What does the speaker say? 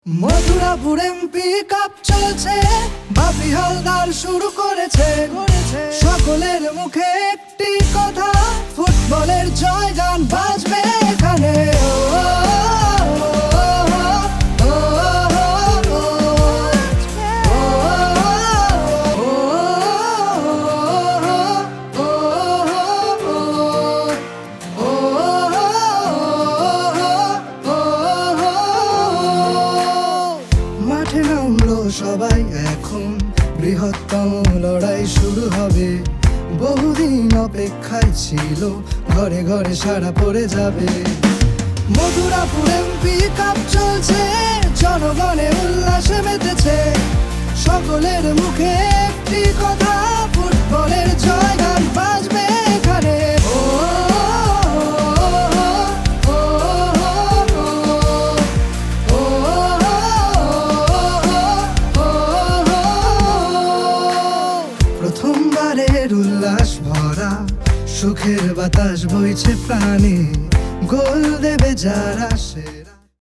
Mathurapur MP cup চলছে, বাপি হালদার শুরু করেছে। সকলের মুখে একটি কথা, ফুটবলের জয়গান বাজবে এখানে। মাঠে নামলো সবাই এখন, বৃহত্তম লড়াই শুরু হবে। বহুদিন অপেক্ষায় ছিল, ঘরে ঘরে সাড়া পড়ে যাবে। মথুরাপুর এমপি কাপ চলছে, জনগণে উল্লাসে মেতেছে। সকলের মুখে একটি কথা, ফুটবলের জয়গান বাজবে এখানে। প্রথমবারের উল্লাস ভরা, সুখের বাতাস বইছে প্রাণে। গোল দেবে যারা সেরা।